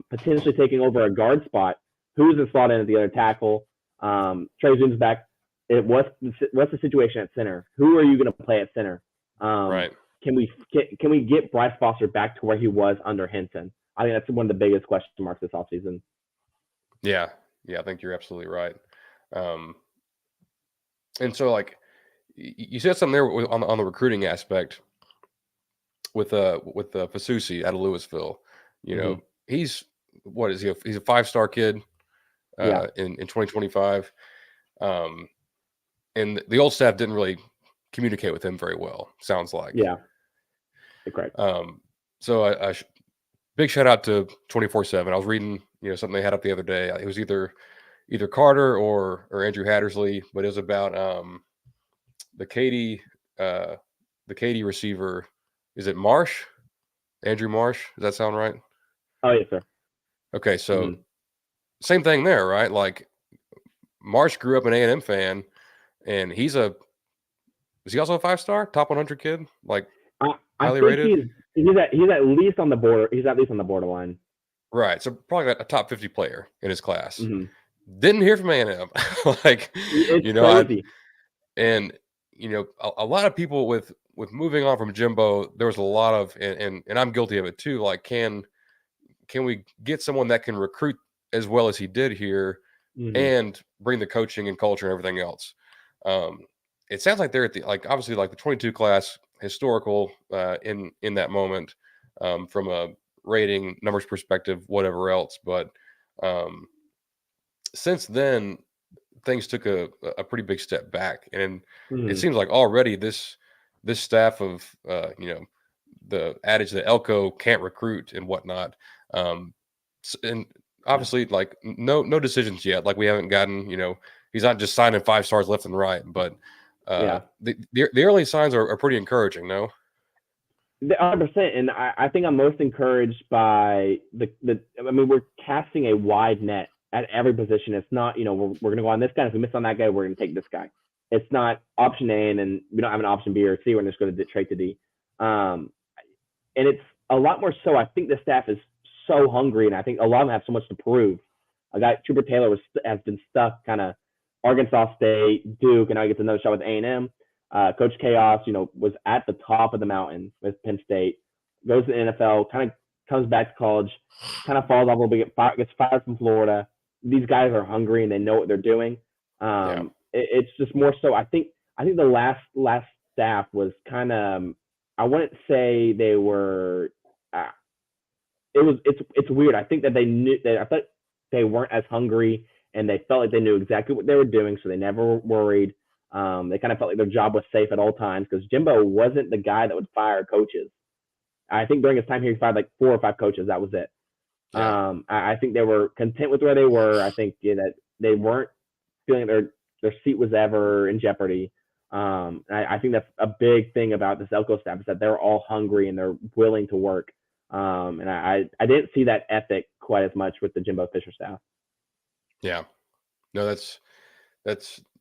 potentially taking over a guard spot. Who's the slot in at the other tackle? Trey Zoom's back. What's the situation at center? Who are you going to play at center? Right. Can we get Bryce Foster back to where he was under Henson? I think that's one of the biggest question marks this offseason. Yeah, I think you're absolutely right. And so, like, you said something there on the recruiting aspect with Fasusi out of Louisville. He's what is he? He's a 5-star kid in 2025. And the old staff didn't really communicate with him very well, sounds like. Yeah, correct. So I big shout out to 24/7. I was reading, something they had up the other day. It was either Carter or Andrew Hattersley, but it was about the Katy receiver. Is it Marsh? Andrew Marsh? Does that sound right? Oh, yes, sir. Okay, so same thing there, right? Like, Marsh grew up an A&M fan, and is he also a 5-star, top 100 kid? Like, highly rated? He's at least on the border. He's at least on the borderline. Right. So probably a top 50 player in his class. Mm-hmm. Didn't hear from A&M. Like, it's crazy. A lot of people with moving on from Jimbo, there was a lot of, and I'm guilty of it too. Like, can we get someone that can recruit as well as he did here, and bring the coaching and culture and everything else? It sounds like they're at obviously the 22 class, historical in that moment, from a rating, numbers perspective, whatever else. But since then, things took a pretty big step back, and it seems like already this staff of the adage that Elko can't recruit and whatnot, and obviously no decisions yet. Like, we haven't gotten, he's not just signing 5-stars left and right, but the early signs are pretty encouraging. No, 100%. And I think I'm most encouraged by we're casting a wide net at every position. It's not, we're going to go on this guy. If we miss on that guy, we're going to take this guy. It's not option A, and then we don't have an option B or C. We're just going to trade to D. And it's a lot more so. I think the staff is so hungry, and I think a lot of them have so much to prove. A guy, Trooper Taylor, has been stuck kind of Arkansas State, Duke, and now he gets another shot with A&M. Coach Chaos, was at the top of the mountain with Penn State, goes to the NFL, kind of comes back to college, kind of falls off a little bit, gets fired from Florida. These guys are hungry and they know what they're doing. It's just more so. I think the last staff was kind of, I wouldn't say they were. It's weird. I think that they knew that. I thought they weren't as hungry, and they felt like they knew exactly what they were doing, so they never worried. They kind of felt like their job was safe at all times, because Jimbo wasn't the guy that would fire coaches. I think during his time here, he fired like 4 or 5 coaches. That was it. Yeah. I think they were content with where they were. I think that they weren't feeling their seat was ever in jeopardy. I think that's a big thing about this Elko staff, is that they're all hungry and they're willing to work. And I didn't see that ethic quite as much with the Jimbo Fisher staff. Yeah, no, that's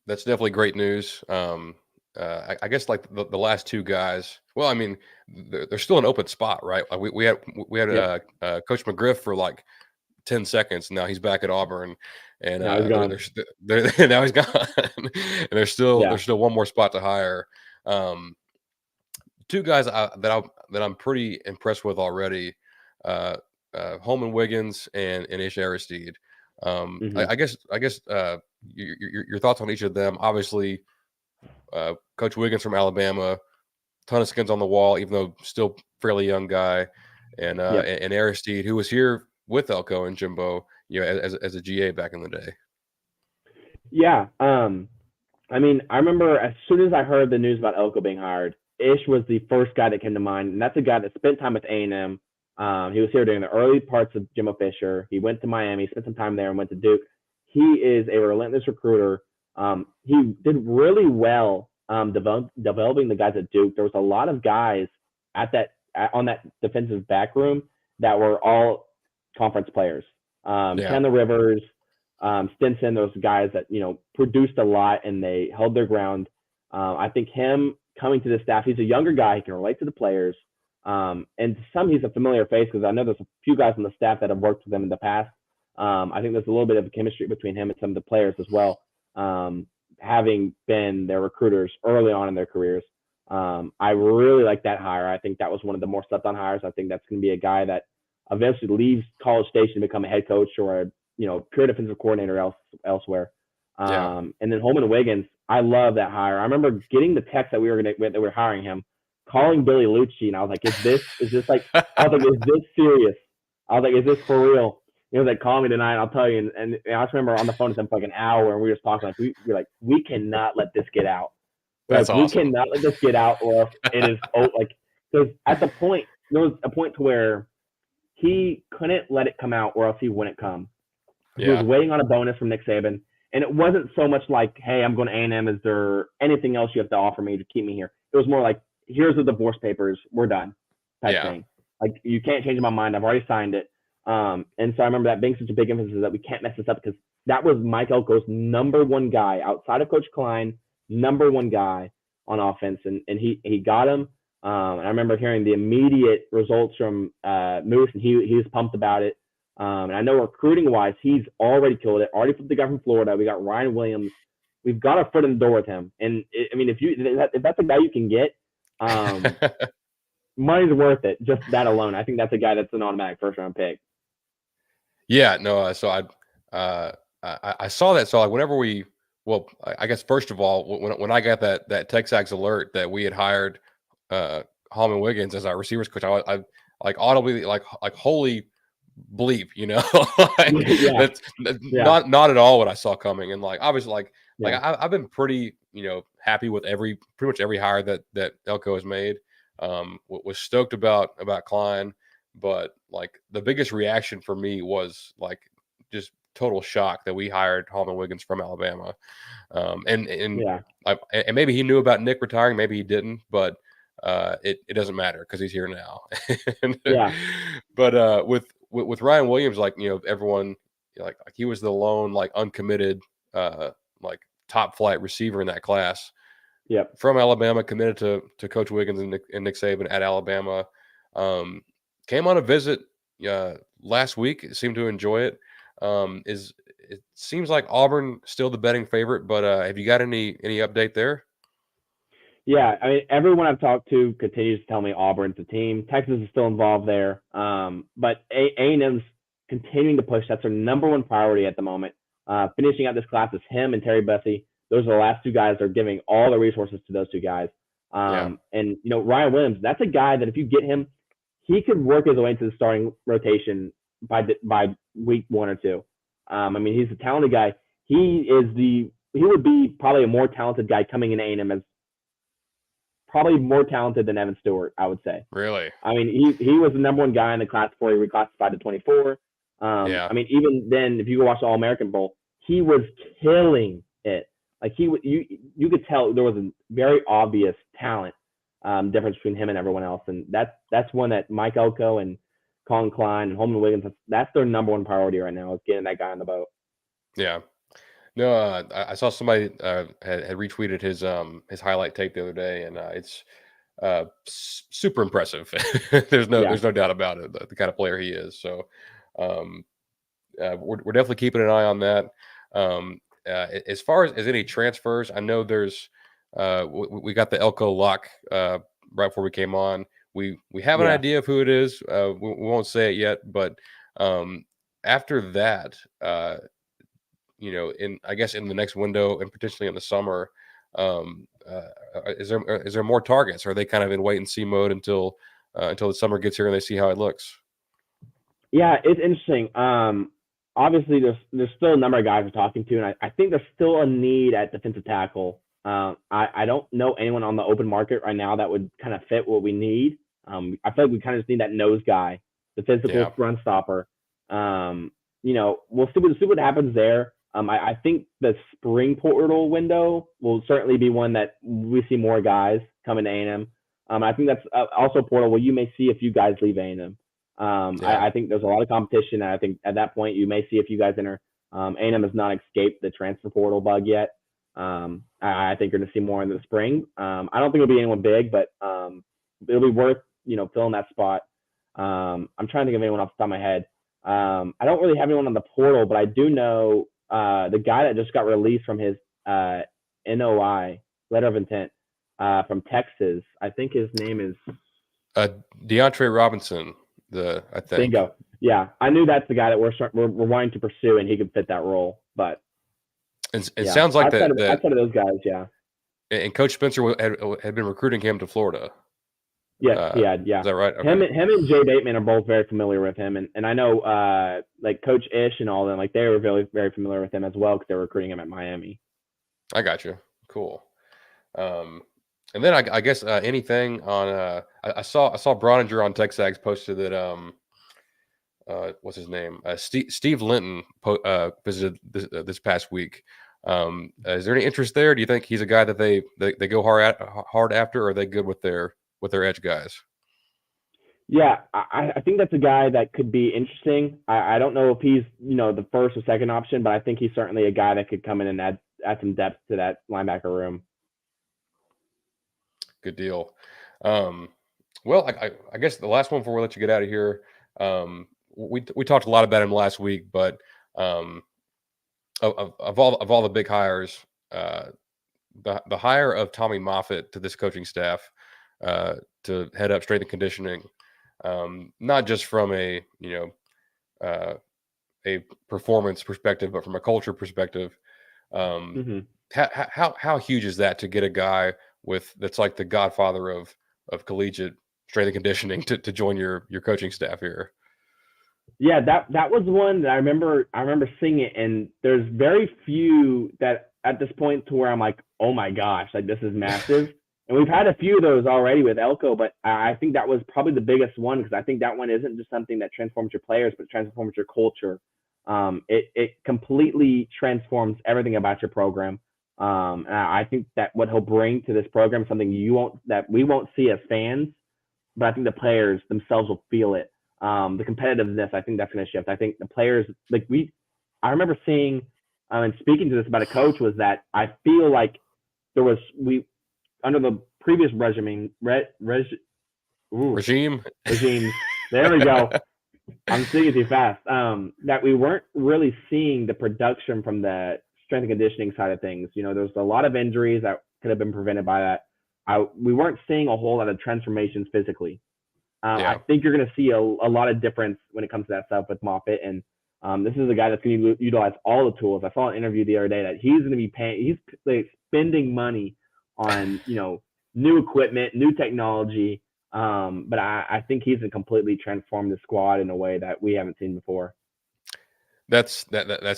definitely great news. I guess like the last two guys. Well, I mean, there's still an open spot, right? Like we had Coach McGriff for like 10 seconds. Now he's back at Auburn, and now he's gone. Now he's gone. And there's still one more spot to hire. Two guys that I'm pretty impressed with already. Holman Wiggins and Ish Aristide. I guess your thoughts on each of them. Obviously, Coach Wiggins from Alabama, ton of skins on the wall, even though still fairly young guy, and Aristide, who was here with Elko and Jimbo, as a GA back in the day. Yeah, I mean, I remember as soon as I heard the news about Elko being hired, Ish was the first guy that came to mind, and that's a guy that spent time with A&M. He was here during the early parts of Jimbo Fisher. He went to Miami, spent some time there, and went to Duke. He is a relentless recruiter. He did really well developing the guys at Duke. There was a lot of guys on that defensive back room that were all conference players. Chandler Rivers, Stinson, those guys that produced a lot and they held their ground. I think him coming to the staff, he's a younger guy. He can relate to the players. And to some, he's a familiar face because I know there's a few guys on the staff that have worked with him in the past. I think there's a little bit of chemistry between him and some of the players as well, having been their recruiters early on in their careers. I really like that hire. I think that was one of the more slept on hires. I think that's going to be a guy that eventually leaves College Station to become a head coach or a pure defensive coordinator elsewhere. And then Holman Wiggins, I love that hire. I remember getting the text that we were hiring him, calling Billy Lucci, and I was like, is this like, I was like, is this serious? I was like, is this for real? He was like, call me tonight, I'll tell you. And I just remember on the phone with him for like an hour, and we were just talking like, we're like, we cannot let this get out. That's awesome. We cannot let this get out, or it is because at the point, there was a point to where he couldn't let it come out, or else he wouldn't come. He was waiting on a bonus from Nick Saban. And it wasn't so much like, hey, I'm going to A&M. Is there anything else you have to offer me to keep me here? It was more like, here's the divorce papers. We're done type thing. Like, you can't change my mind. I've already signed it. And so I remember that being such a big emphasis that we can't mess this up because that was Mike Elko's number one guy outside of Coach Klein, number one guy on offense. And he got him. And I remember hearing the immediate results from Moose, and he was pumped about it. And I know recruiting-wise, he's already killed it. Already put the guy from Florida. We got Ryan Williams. We've got our foot in the door with him. And if that's a guy you can get, money's worth it. Just that alone. I think that's a guy that's an automatic first-round pick. Yeah, no. So I saw that. So like whenever I guess first of all, when I got that Texags alert that we had hired Holman Wiggins as our receivers coach, I like audibly like holy bleep, that's not at all what I saw coming. And like obviously I've been pretty happy with pretty much every hire that Elko has made. Was stoked about Klein, but like the biggest reaction for me was like just total shock that we hired Holman Wiggins from Alabama. And maybe he knew about Nick retiring, maybe he didn't, but it doesn't matter because he's here now. But with Ryan Williams, like everyone like he was the lone like uncommitted like top flight receiver in that class. From Alabama, committed to Coach Wiggins and Nick Saban at Alabama. Came on a visit last week. Seemed to enjoy it. It seems like Auburn still the betting favorite, but have you got any update there? Yeah, I mean, everyone I've talked to continues to tell me Auburn's the team. Texas is still involved there, but A&M's continuing to push. That's their number one priority at the moment. Finishing out this class is him and Terry Bussey. Those are the last two guys. They're giving all the resources to those two guys. And Ryan Williams, that's a guy that if you get him, he could work his way into the starting rotation by week 1 or 2. I mean, he's a talented guy. He would be probably a more talented guy coming in A&M as probably more talented than Evan Stewart, I would say. Really? I mean, he was the number one guy in the class before he reclassified to 24. I mean, even then, if you go watch the All-American Bowl, he was killing it. Like you could tell there was a very obvious talent difference between him and everyone else, and that's one that Mike Elko and Colin Klein and Holman Wiggins, that's their number one priority right now, is getting that guy on the boat. Yeah. No, I saw somebody had retweeted his highlight tape the other day, and it's super impressive. There's no doubt about it. The kind of player he is. So we're definitely keeping an eye on that. As far as any transfers, I know there's we got the Elko lock right before we came on. We have an idea of who it is. We won't say it yet, but after that, I guess in the next window and potentially in the summer, is there more targets? Or are they kind of in wait and see mode until the summer gets here and they see how it looks? Yeah, it's interesting. Obviously, there's still a number of guys we're talking to, and I think there's still a need at defensive tackle. I don't know anyone on the open market right now that would kind of fit what we need. I feel like we kind of just need that nose guy, the physical run stopper. We'll see what happens there. I think the spring portal window will certainly be one that we see more guys coming to A&M. I think that's also a portal where you may see a few guys leave A&M. I think there's a lot of competition, and I think at that point you may see a few guys enter. A&M has not escaped the transfer portal bug yet. I think you're going to see more in the spring. I don't think it'll be anyone big, but it'll be worth filling that spot. I'm trying to think of anyone off the top of my head. I don't really have anyone on the portal, but I do know the guy that just got released from his NOI, letter of intent, from Texas. I think his name is DeAndre Robinson. I think. Bingo. Yeah, I knew that's the guy that we're wanting to pursue, and he could fit that role. But it sounds like outside of those guys, yeah. And Coach Spencer had been recruiting him to Florida. Yes, yeah. Is that right? Okay. Him and Jay Bateman are both very familiar with him, and I know like Coach Ish and all of them, like they were very, very familiar with him as well because they were recruiting him at Miami. I got you. Cool. And then I guess anything on I saw Broninger on TexAgs posted that what's his name, Steve Linton visited this past week. Is there any interest there? Do you think he's a guy that they go hard after, or are they good with their edge guys? Yeah, I think that's a guy that could be interesting. I don't know if he's the first or second option, but I think he's certainly a guy that could come in and add some depth to that linebacker room. Good deal. Well, I guess the last one before we let you get out of here. We talked a lot about him last week, but of all the big hires, the hire of Tommy Moffitt to this coaching staff to head up strength and conditioning, not just from a performance perspective, but from a culture perspective. How huge is that to get a guy that's like the godfather of collegiate strength and conditioning to join your coaching staff here? Yeah, that was one that I remember seeing it, and there's very few that at this point to where I'm like, oh my gosh, like this is massive. And we've had a few of those already with Elko, but I think that was probably the biggest one because I think that one isn't just something that transforms your players, but transforms your culture. It completely transforms everything about your program. And I think that what he'll bring to this program is something we won't see as fans, but I think the players themselves will feel it. The competitiveness, I think that's going to shift. I think the players, I remember seeing and speaking to this about a coach, was that I feel like under the previous regime. There we go. I'm speaking too fast. That we weren't really seeing the production from the strength and conditioning side of things. There's a lot of injuries that could have been prevented by that. We weren't seeing a whole lot of transformations physically. I think you're going to see a lot of difference when it comes to that stuff with Moffitt. And this is a guy that's going to utilize all the tools. I saw an interview the other day that he's going to be he's spending money on, new equipment, new technology. But I think he's going to completely transform the squad in a way that we haven't seen before. That's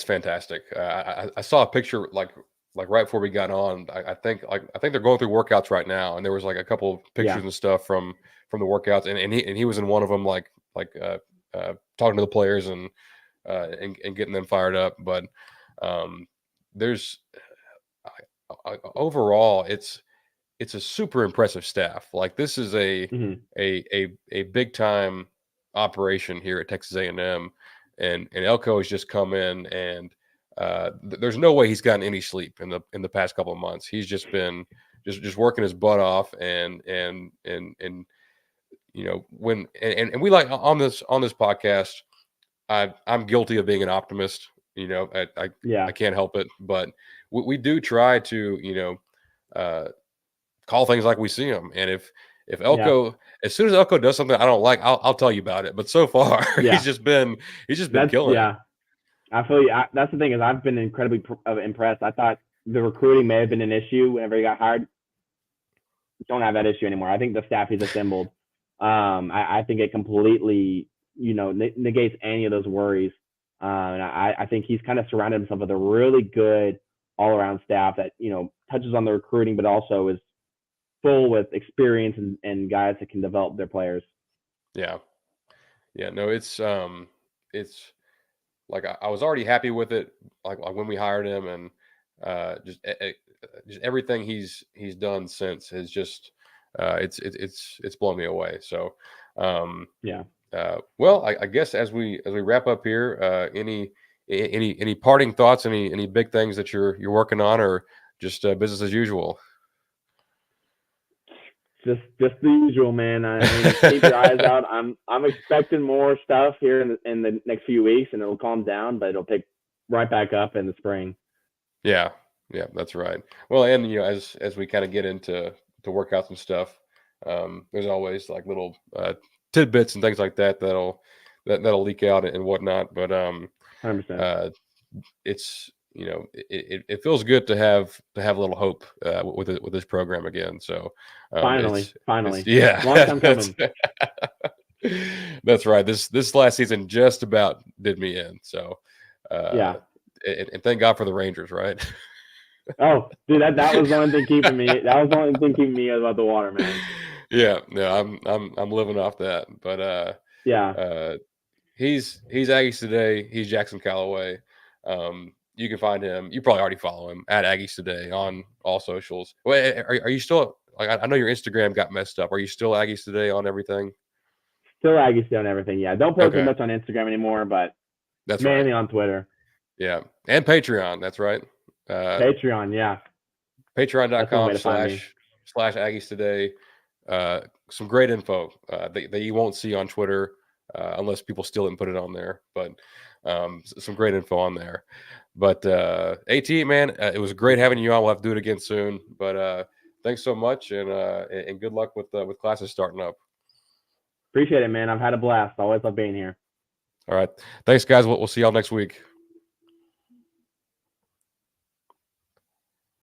fantastic. I saw a picture like right before we got on. I think they're going through workouts right now, and there was like a couple of pictures and stuff from the workouts, and he was in one of them, like talking to the players and getting them fired up. But there's overall, it's a super impressive staff. Like this is a big time operation here at Texas A&M, and Elko has just come in, and there's no way he's gotten any sleep in the past couple of months. He's just been just working his butt off, and you know, and we like on this podcast, I'm guilty of being an optimist. You know, I can't help it, but we do try to, you know, call things like we see them. And if Elko, as soon as Elko does something I don't like, I'll tell you about it. But so far, he's just been killing it. I feel you. That's the thing, is I've been incredibly impressed. I thought the recruiting may have been an issue whenever he got hired. Don't have that issue anymore. I think the staff he's assembled, I think it completely, you know, negates any of those worries. And I think he's kind of surrounded himself with a really good all-around staff that, you know, touches on the recruiting, but also is full with experience and guys that can develop their players. Yeah. No, it's like I was already happy with it, like when we hired him, and just everything he's done since has just it's blown me away. So well, I guess as we wrap up here, any parting thoughts, any big things that you're working on, or just business as usual? Just the usual, man. I mean, keep your eyes out. I'm expecting more stuff here in the next few weeks, and it'll calm down, but it'll pick right back up in the spring. Yeah, that's right. Well, and you know, as we kind of get into to work out some stuff, there's always like little tidbits and things like that'll leak out and whatnot. But 100%. It's, you know, it feels good to have a little hope with this program again. So finally, yeah, long time coming. That's right. This last season just about did me in. So and thank God for the Rangers, right? Oh, dude, that was the only thing keeping me. That was the only thing keeping me about the water, man. Yeah, no, I'm living off that. But he's Aggies Today. He's Jackson Callaway. You can find him. You probably already follow him at Aggies Today on all socials. Wait, are you still, like, I know your Instagram got messed up. Are you still Aggies Today on everything? Still Aggies Today on everything. Yeah, don't post as much on Instagram anymore, but that's mainly right. on Twitter. Yeah, and Patreon. That's right. Patreon, yeah. Patreon.com/Aggies Today. Some great info that you won't see on Twitter unless people steal it and put it on there. But some great info on there. But AT, man, it was great having you on. We'll have to do it again soon. But thanks so much, and good luck with classes starting up. Appreciate it, man. I've had a blast. Always love being here. All right. Thanks, guys. We'll see y'all next week.